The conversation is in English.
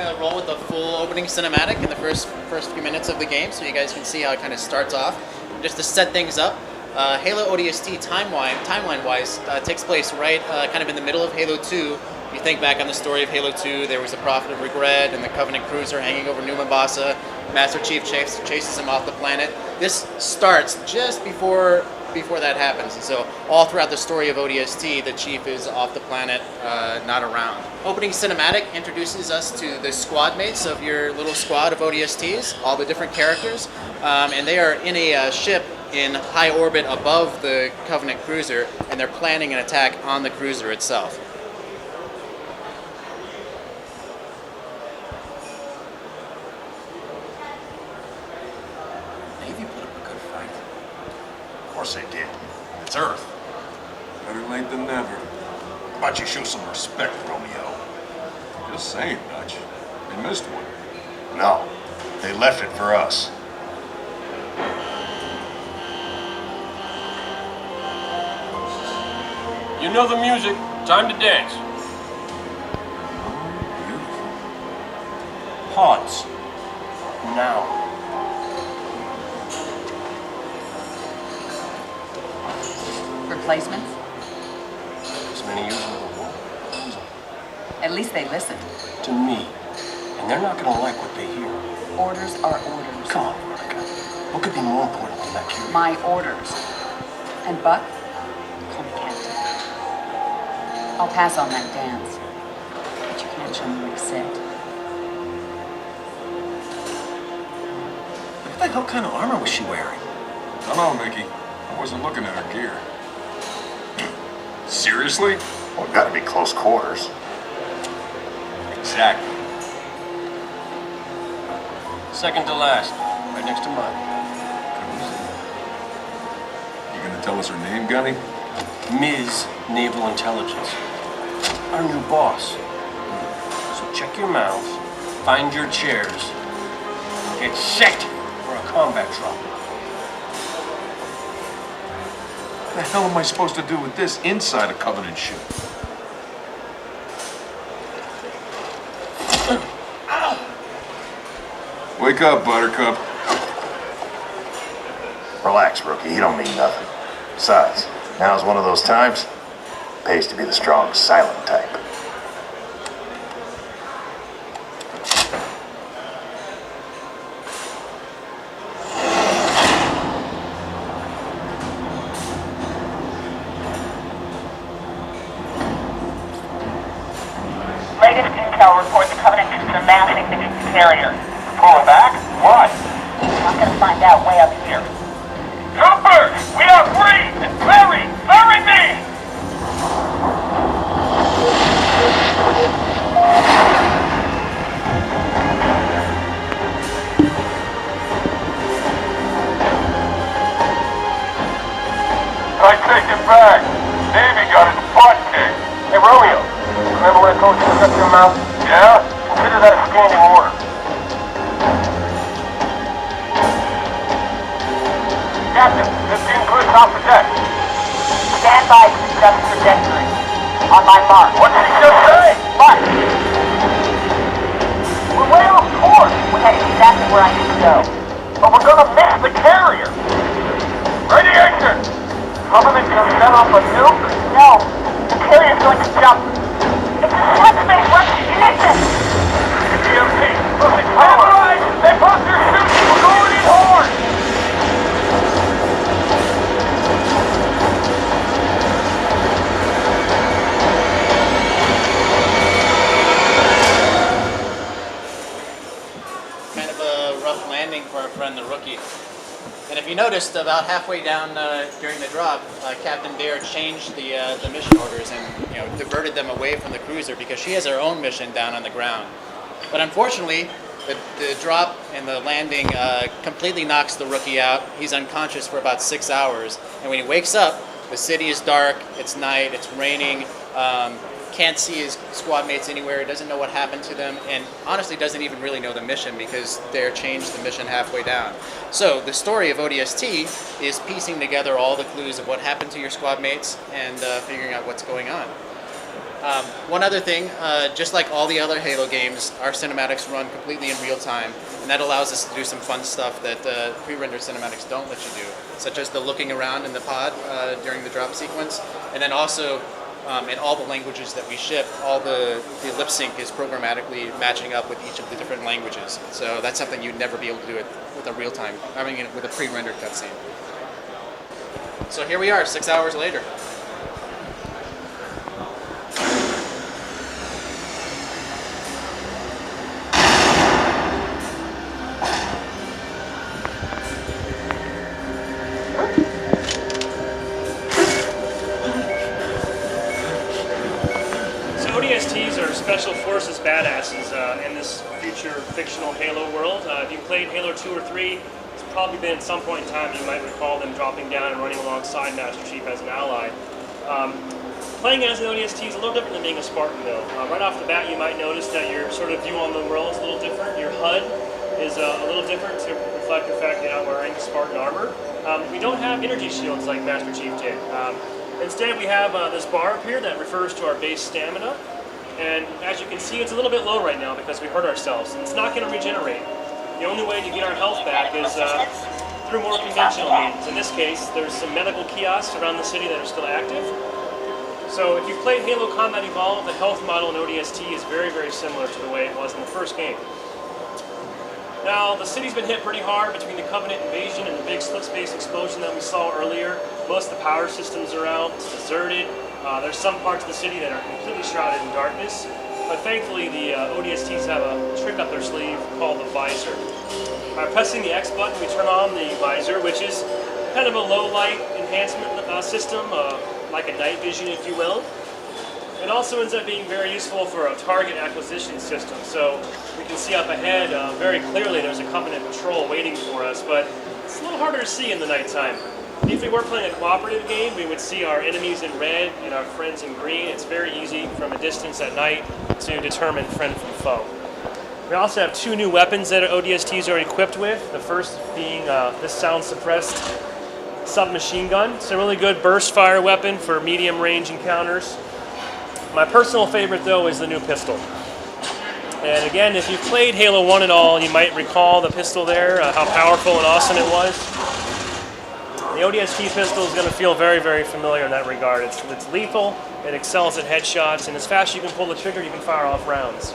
gonna roll with the full opening cinematic in the first few minutes of the game, so you guys can see how it kind of starts off. Just to set things up, Halo ODST timeline-wise takes place right kind of in the middle of Halo 2. If you think back on the story of Halo 2, there was the Prophet of Regret and the Covenant cruiser hanging over New Mombasa. Master Chief chases him off the planet. This starts just before that happens, and so all throughout the story of ODST, the Chief is off the planet, not around. Opening cinematic introduces us to the squad mates of your little squad of ODSTs, all the different characters, and they are in a ship in high orbit above the Covenant cruiser, and they're planning an attack on the cruiser itself. Of course they did. It's Earth. Better late than never. How about you show some respect, Romeo? Just saying, Dutch. They missed one. No, they left it for us. You know the music. Time to dance. Beautiful. Pause. Now. Replacements? As many years in the war. At least they listen. To me. And they're not gonna like what they hear. Orders are orders. Come on, Veronica. What could be more important than that curiosity? My orders. And Buck, call me Captain. I'll pass on that dance. But you can't show me where to sit. What the hell kind of armor was she wearing? I don't know, Mickey. I wasn't looking at her gear. Seriously? Well, it gotta be close quarters. Exactly. Second to last. Right next to mine. You gonna tell us her name, Gunny? Ms. Naval Intelligence. Our new boss. So check your mouths, find your chairs, get set for a combat drop. What the hell am I supposed to do with this inside a Covenant ship? Wake up, Buttercup. Relax, rookie. You don't mean nothing. Besides, now's one of those times. Pays to be the strong, silent type. Latest intel reports the Covenant is amassing the carrier. Pulling back? Why? I'm gonna find out way up here. Troopers! We are free! And very me! I take it back. Navy got his butt kicked. Hey, Romeo. Remember when I told you to shut your mouth? Yeah? Consider that a standing order. Captain, 15 cruise off the deck. Stand by to discuss trajectory. On my mark. What did he just say? Mark! We're way off course. We're heading exactly where I need to go. But we're gonna miss the carrier. Radiation! Covenant gonna set off a nuke? No, the carrier's going to jump. It's a slipspace recognition! EMP! Losing power! They both their suits! We're going in hard! Kind of a rough landing for our friend the rookie. And if you noticed, about halfway down during the drop, Captain Dare changed the mission orders and diverted them away from the cruiser because she has her own mission down on the ground. But unfortunately, the drop and the landing completely knocks the rookie out. He's unconscious for about 6 hours, and when he wakes up, the city is dark, it's night, it's raining, can't see his squad mates anywhere, doesn't know what happened to them, and honestly doesn't even really know the mission because Dare changed the mission halfway down. So the story of ODST is piecing together all the clues of what happened to your squad mates and figuring out what's going on. One other thing, just like all the other Halo games, our cinematics run completely in real time, and that allows us to do some fun stuff that pre-rendered cinematics don't let you do, such as the looking around in the pod during the drop sequence, and then also in all the languages that we ship, all the lip sync is programmatically matching up with each of the different languages. So that's something you'd never be able to do it with a real time, with a pre-rendered cutscene. So here we are, 6 hours later. ODSTs are special forces badasses in this future fictional Halo world. If you played Halo 2 or 3, it's probably been at some point in time you might recall them dropping down and running alongside Master Chief as an ally. Playing as an ODST is a little different than being a Spartan though. Right off the bat you might notice that your sort of view on the world is a little different. Your HUD is a little different to reflect the fact that you're not wearing Spartan armor. We don't have energy shields like Master Chief did. Instead, we have this bar up here that refers to our base stamina. And as you can see, it's a little bit low right now because we hurt ourselves. And it's not going to regenerate. The only way to get our health back is through more conventional means. In this case, there's some medical kiosks around the city that are still active. So if you've played Halo Combat Evolved, the health model in ODST is very, very similar to the way it was in the first game. Now, the city's been hit pretty hard between the Covenant invasion and the big split space explosion that we saw earlier. Most of the power systems are out, it's deserted. There's some parts of the city that are completely shrouded in darkness. But thankfully, the ODSTs have a trick up their sleeve called the visor. By pressing the X button, we turn on the visor, which is kind of a low light enhancement system, like a night vision, if you will. It also ends up being very useful for a target acquisition system. So we can see up ahead very clearly there's a Covenant patrol waiting for us, but it's a little harder to see in the nighttime. If we were playing a cooperative game, we would see our enemies in red and our friends in green. It's very easy from a distance at night to determine friend from foe. We also have two new weapons that ODSTs are equipped with. The first being this sound-suppressed submachine gun. It's a really good burst fire weapon for medium range encounters. My personal favorite, though, is the new pistol. And again, if you've played Halo 1 at all, you might recall the pistol there, how powerful and awesome it was. The ODST pistol is going to feel very, very familiar in that regard. It's lethal, it excels at headshots, and as fast as you can pull the trigger, you can fire off rounds.